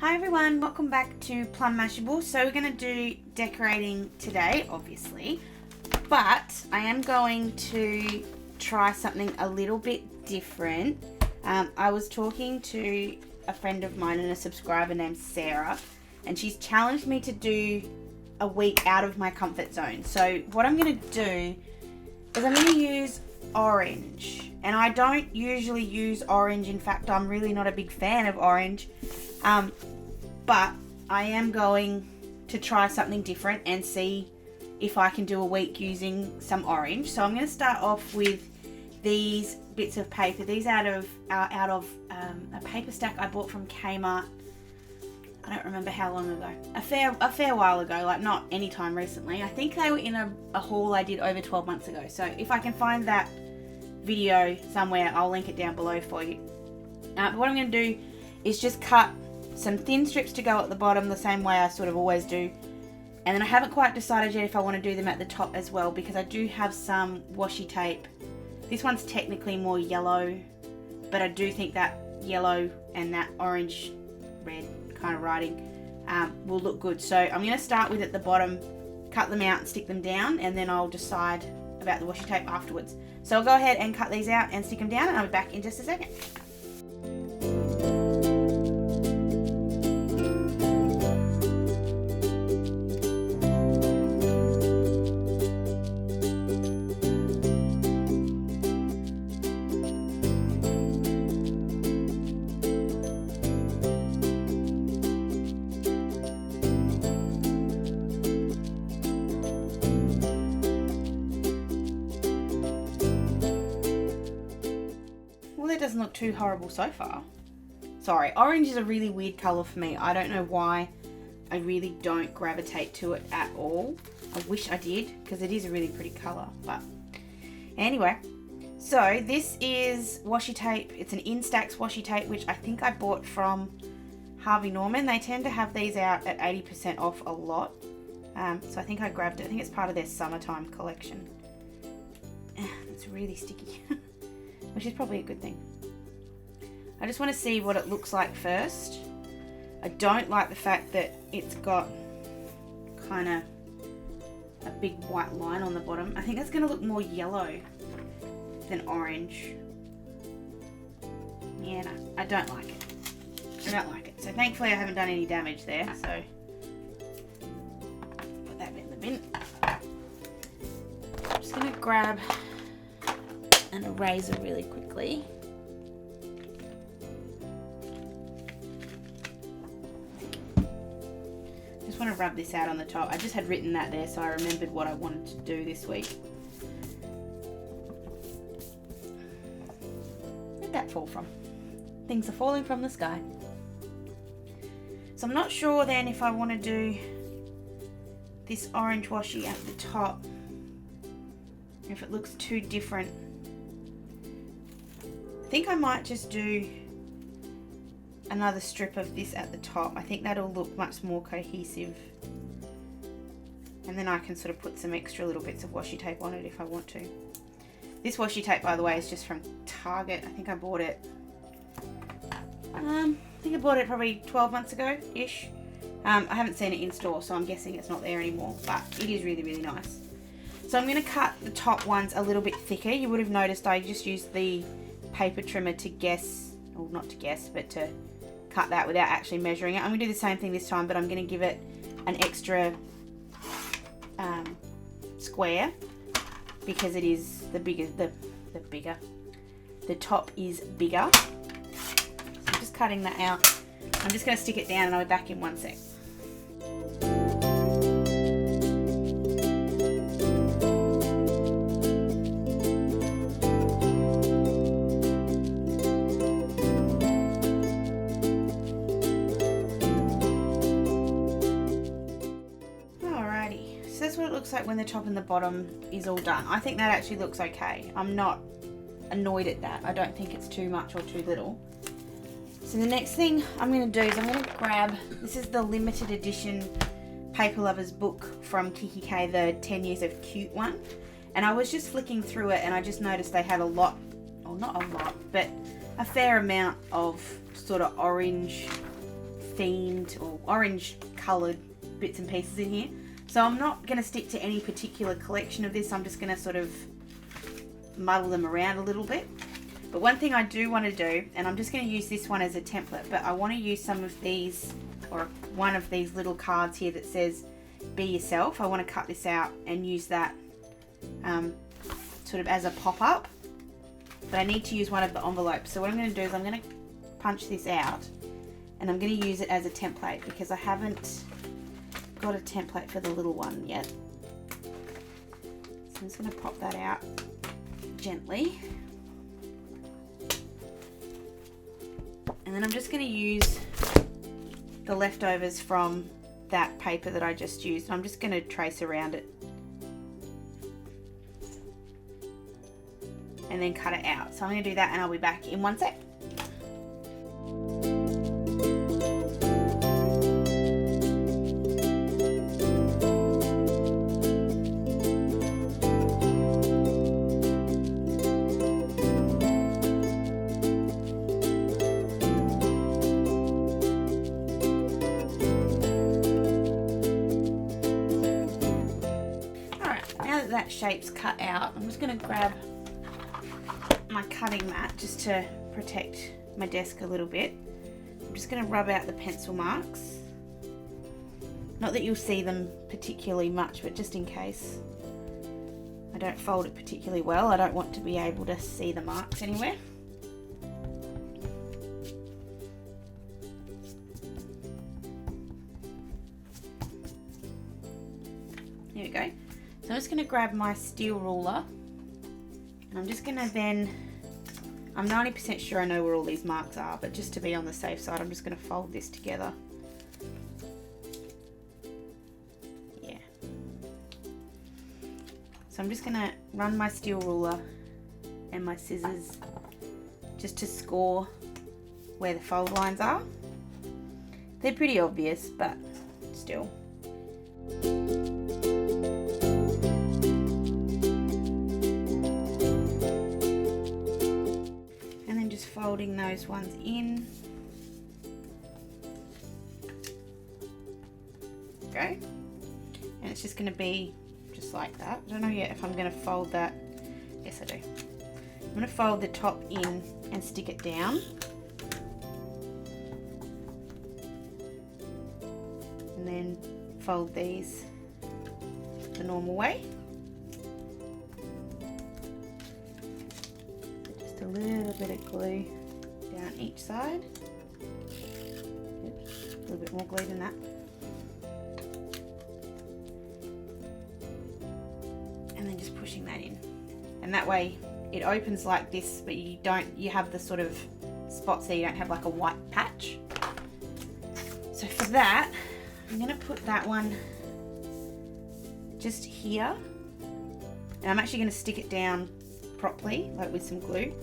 Hi everyone, welcome back to Plum Mashable. So we're going to do decorating today, obviously, but I am going to try something a little bit different. I was talking to a friend of mine and a subscriber named Sarah, and she's challenged me to do a week out of my comfort zone. So what I'm going to do is I'm going to use orange, and I don't usually use orange. In fact, I'm really not a big fan of orange. But I am going to try something different and see if I can do a week using some orange. So I'm going to start off with these bits of paper. These out of a paper stack I bought from Kmart. I don't remember how long ago. A fair while ago, like not any time recently. I think they were in a haul I did over 12 months ago. So if I can find that video somewhere, I'll link it down below for you. But what I'm going to do is just cut some thin strips to go at the bottom the same way I sort of always do, and then I haven't quite decided yet if I want to do them at the top as well, because I do have some washi tape. This one's technically more yellow, but I do think that yellow and that orange red kind of writing will look good. So I'm going to start with at the bottom, cut them out and stick them down, and then I'll decide about the washi tape afterwards. So I'll go ahead and cut these out and stick them down, and I'll be back in just a second. It doesn't look too horrible so far. Sorry, orange is a really weird colour for me. I don't know why. I really don't gravitate to it at all. I wish I did, because it is a really pretty colour. But anyway, so this is washi tape. It's an Instax Washi Tape, which I think I bought from Harvey Norman. They tend to have these out at 80% off a lot. So I think I grabbed it. I think it's part of their summertime collection. It's really sticky. Which is probably a good thing. I just want to see what it looks like first. I don't like the fact that it's got kind of a big white line on the bottom. I think that's going to look more yellow than orange. Yeah, no, I don't like it. I don't like it. So thankfully I haven't done any damage there. So put that bit in the bin. I'm just going to grab an eraser really quickly. Just want to rub this out on the top. I just had written that there, so I remembered what I wanted to do this week. Where'd that fall from? Things are falling from the sky. So I'm not sure then if I want to do this orange washi at the top, if it looks too different. I think I might just do another strip of this at the top. I think that'll look much more cohesive. And then I can sort of put some extra little bits of washi tape on it if I want to. This washi tape, by the way, is just from Target. I think I bought it probably 12 months ago-ish. I haven't seen it in store, so I'm guessing it's not there anymore, but it is really, really nice. So I'm going to cut the top ones a little bit thicker. You would have noticed I just used the paper trimmer to guess, or not to guess, but to cut that without actually measuring it. I'm going to do the same thing this time, but I'm going to give it an extra square, because it is the top is bigger. So I'm just cutting that out. I'm just going to stick it down and I'll be back in one sec. Looks like when the top and the bottom is all done. I think that actually looks okay. I'm not annoyed at that. I don't think it's too much or too little. So the next thing I'm going to do is I'm going to grab, this is the limited edition Paper Lovers book from Kikki.k, the 10 Years of Cute one. And I was just flicking through it and I just noticed they had a lot, or not a lot, but a fair amount of sort of orange themed or orange coloured bits and pieces in here. So I'm not going to stick to any particular collection of this. I'm just going to sort of muddle them around a little bit. But one thing I do want to do, and I'm just going to use this one as a template, but I want to use some of these, or one of these little cards here that says be yourself. I want to cut this out and use that sort of as a pop-up, but I need to use one of the envelopes. So what I'm going to do is I'm going to punch this out and I'm going to use it as a template because I haven't got a template for the little one yet. So I'm just going to pop that out gently. And then I'm just going to use the leftovers from that paper that I just used. I'm just going to trace around it and then cut it out. So I'm going to do that and I'll be back in one sec. That shape's cut out, I'm just going to grab my cutting mat just to protect my desk a little bit. I'm just going to rub out the pencil marks. Not that you'll see them particularly much, but just in case I don't fold it particularly well, I don't want to be able to see the marks anywhere. There we go. So I'm just going to grab my steel ruler and I'm just going to then, I'm 90% sure I know where all these marks are, but just to be on the safe side, I'm just going to fold this together. Yeah. So I'm just going to run my steel ruler and my scissors just to score where the fold lines are. They're pretty obvious, but still. Folding those ones in. Okay, and it's just going to be just like that. I don't know yet if I'm going to fold that. Yes, I do. I'm going to fold the top in and stick it down, and then fold these the normal way. A little bit of glue down each side. Oops, a little bit more glue than that. And then just pushing that in. And that way it opens like this, but you have the sort of spots there, you don't have like a white patch. So for that, I'm going to put that one just here. And I'm actually going to stick it down properly, like with some glue,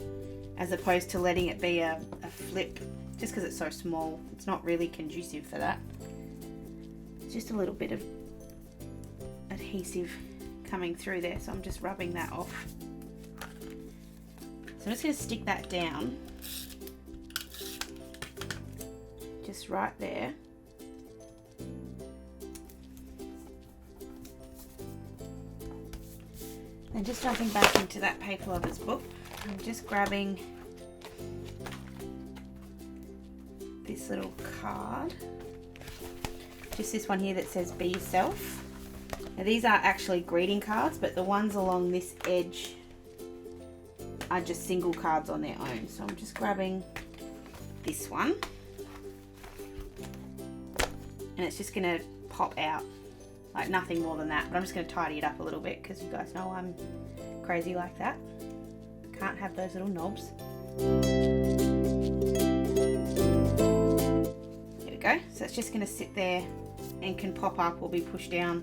as opposed to letting it be a flip, just because it's so small. It's not really conducive for that. It's just a little bit of adhesive coming through there, so I'm just rubbing that off. So I'm just going to stick that down, just right there. And just jumping back into that paper lovers book, I'm just grabbing this little card, just this one here that says be yourself. Now these are actually greeting cards, but the ones along this edge are just single cards on their own. So I'm just grabbing this one, and it's just going to pop out. Like nothing more than that, but I'm just going to tidy it up a little bit because you guys know I'm crazy like that. Can't have those little knobs. There we go. So it's just going to sit there and can pop up or be pushed down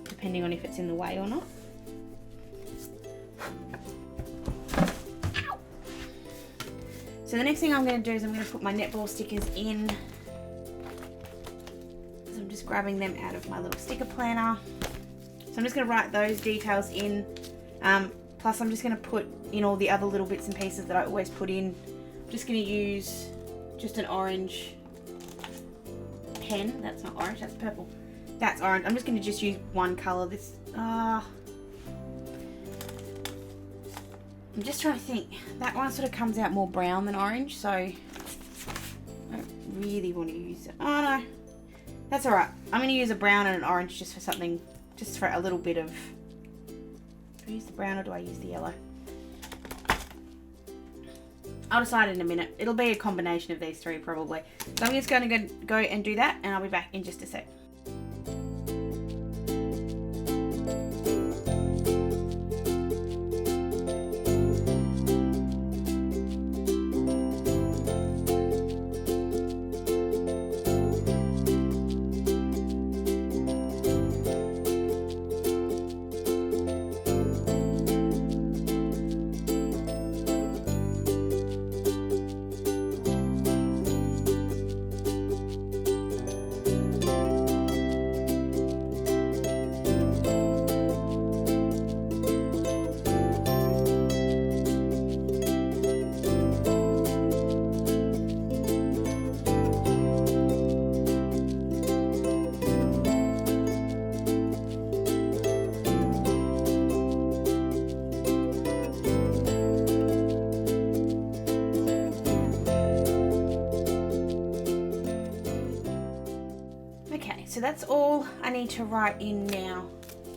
depending on if it's in the way or not. So the next thing I'm going to do is I'm going to put my netball stickers in. Just grabbing them out of my little sticker planner. So I'm just going to write those details in. Plus I'm just going to put in all the other little bits and pieces that I always put in. I'm just going to use just an orange 10. That's not orange, that's purple. That's orange. I'm just going to just use one colour. I'm just trying to think. That one sort of comes out more brown than orange, so I don't really want to use it. Oh no, that's alright. I'm going to use a brown and an orange just for something, just for a little bit of... Do I use the brown or do I use the yellow? I'll decide in a minute. It'll be a combination of these three probably. So I'm just going to go and do that, and I'll be back in just a sec. So that's all I need to write in now,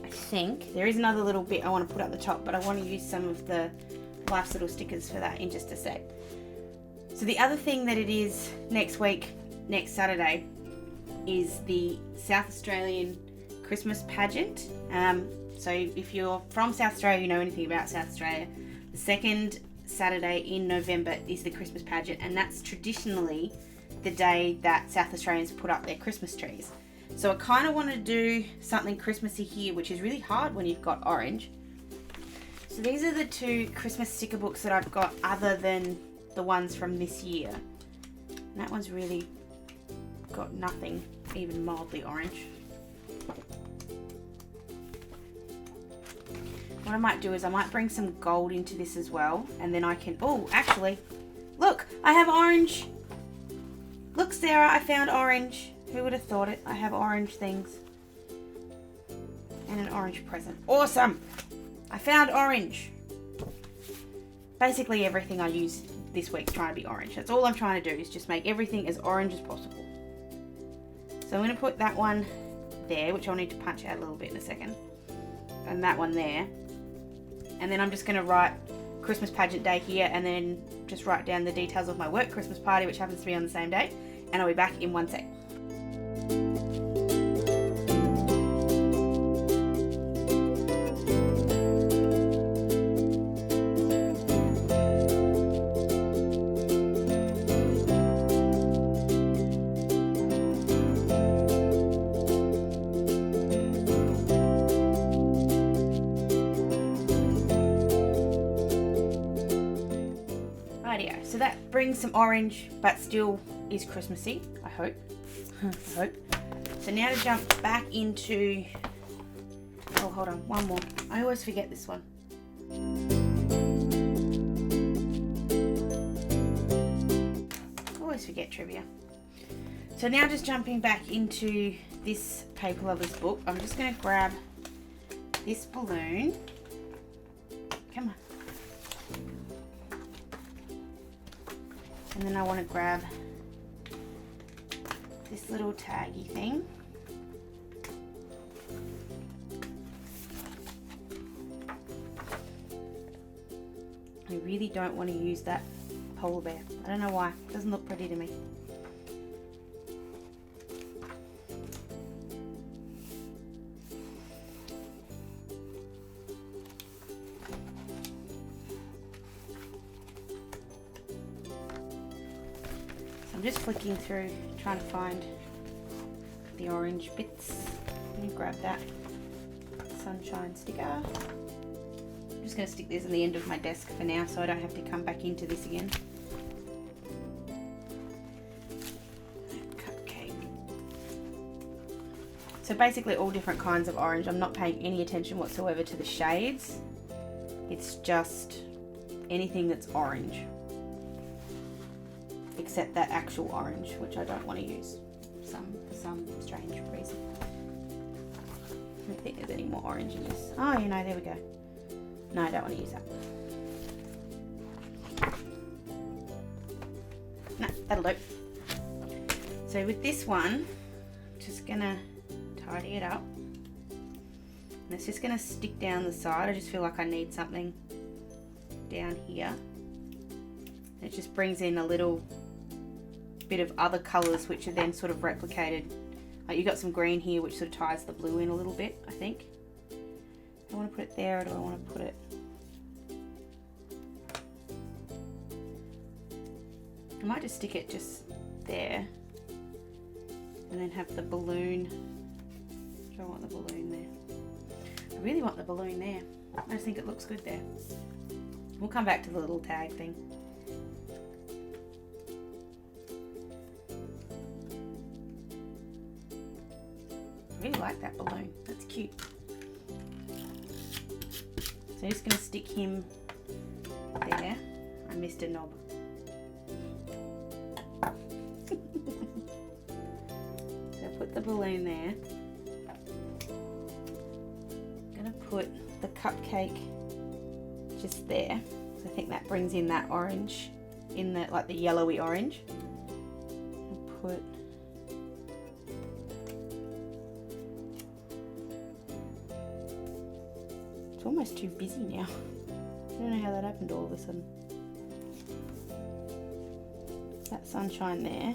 I think. There is another little bit I want to put up the top, but I want to use some of the Life's little stickers for that in just a sec. So the other thing that it is next week, next Saturday, is the South Australian Christmas pageant. So if you're from South Australia, you know anything about South Australia, the second Saturday in November is the Christmas pageant, and that's traditionally the day that South Australians put up their Christmas trees. So I kind of want to do something Christmassy here, which is really hard when you've got orange. So these are the two Christmas sticker books that I've got other than the ones from this year. And that one's really got nothing even mildly orange. What I might do is I might bring some gold into this as well, and then I can... Oh, actually, look, I have orange. Look, Sarah, I found orange. Who would have thought it? I have orange things. And an orange present. Awesome! I found orange. Basically everything I use this week trying to be orange. That's all I'm trying to do, is just make everything as orange as possible. So I'm going to put that one there, which I'll need to punch out a little bit in a second. And that one there. And then I'm just going to write Christmas pageant day here, and then just write down the details of my work Christmas party, which happens to be on the same day. And I'll be back in one sec. So that brings some orange, but still is Christmassy, I hope. I hope. So now to jump back into... Oh, hold on, one more. I always forget this one. Always forget trivia. So now just jumping back into this Paper Lovers book, I'm just going to grab this balloon. Come on. And then I want to grab this little taggy thing. I really don't want to use that polar bear. I don't know why. It doesn't look pretty to me. I'm just flicking through, trying to find the orange bits. Let me grab that sunshine sticker. I'm just going to stick this on the end of my desk for now, so I don't have to come back into this again. Cupcake. So basically all different kinds of orange. I'm not paying any attention whatsoever to the shades. It's just anything that's orange. Except that actual orange, which I don't want to use. So for some strange reason. I don't think there's any more orange in this. Oh, you know, there we go. No, I don't want to use that. No, that'll do. So with this one, just gonna tidy it up. And it's just gonna stick down the side. I just feel like I need something down here. It just brings in a little bit of other colours which are then sort of replicated. Like you got some green here which sort of ties the blue in a little bit, I think. Do I want to put it there or do I want to put it? I might just stick it just there. And then have the balloon. Do I want the balloon there? I really want the balloon there. I just think it looks good there. We'll come back to the little tag thing. I really like that balloon. That's cute. So I'm just going to stick him there. I missed a knob. So put the balloon there. I'm going to put the cupcake just there. So I think that brings in that orange, in the like the yellowy orange. I'll put almost too busy now. I don't know how that happened all of a sudden. That sunshine there.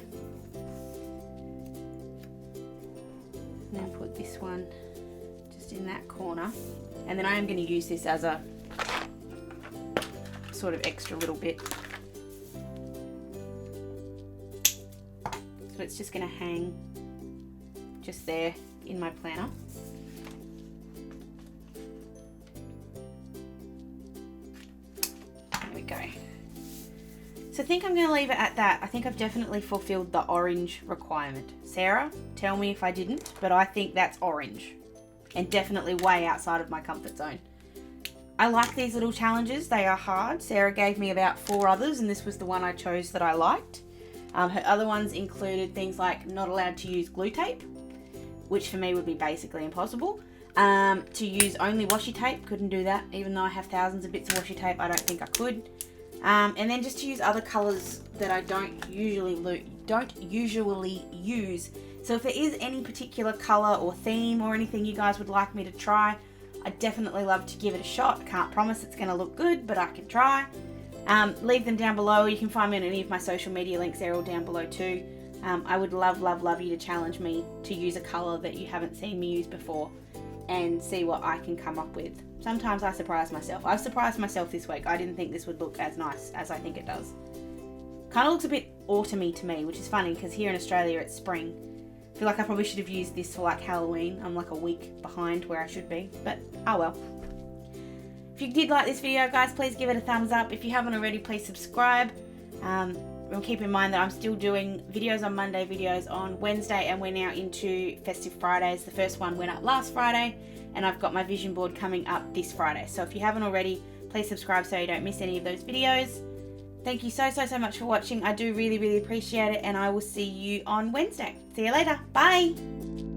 And then put this one just in that corner. And then I am going to use this as a sort of extra little bit. So it's just going to hang just there in my planner. Go. So I think I'm going to leave it at that. I think I've definitely fulfilled the orange requirement. Sarah, tell me if I didn't, but I think that's orange and definitely way outside of my comfort zone. I like these little challenges. They are hard. Sarah gave me about 4 others and this was the one I chose that I liked. Her other ones included things like not allowed to use glue tape, which for me would be basically impossible. To use only washi tape, couldn't do that. Even though I have thousands of bits of washi tape, I don't think I could. And then just to use other colours that I don't usually use. So if there is any particular colour or theme or anything you guys would like me to try, I'd definitely love to give it a shot. I can't promise it's going to look good, but I can try. Leave them down below. You can find me on any of my social media links. They're all down below too. I would love you to challenge me to use a colour that you haven't seen me use before and see what I can come up with. Sometimes I surprise myself. I've surprised myself this week. I didn't think this would look as nice as I think it does. Kind of looks a bit autumny to me, which is funny because here in Australia it's spring. I feel like I probably should have used this for like Halloween. I'm like a week behind where I should be, but oh well. If you did like this video, guys, please give it a thumbs up. If you haven't already, please subscribe. And keep in mind that I'm still doing videos on Monday, videos on Wednesday, and we're now into Festive Fridays. The first one went up last Friday, and I've got my vision board coming up this Friday. So if you haven't already, please subscribe so you don't miss any of those videos. Thank you so much for watching. I do really appreciate it, and I will see you on Wednesday. See you later. Bye.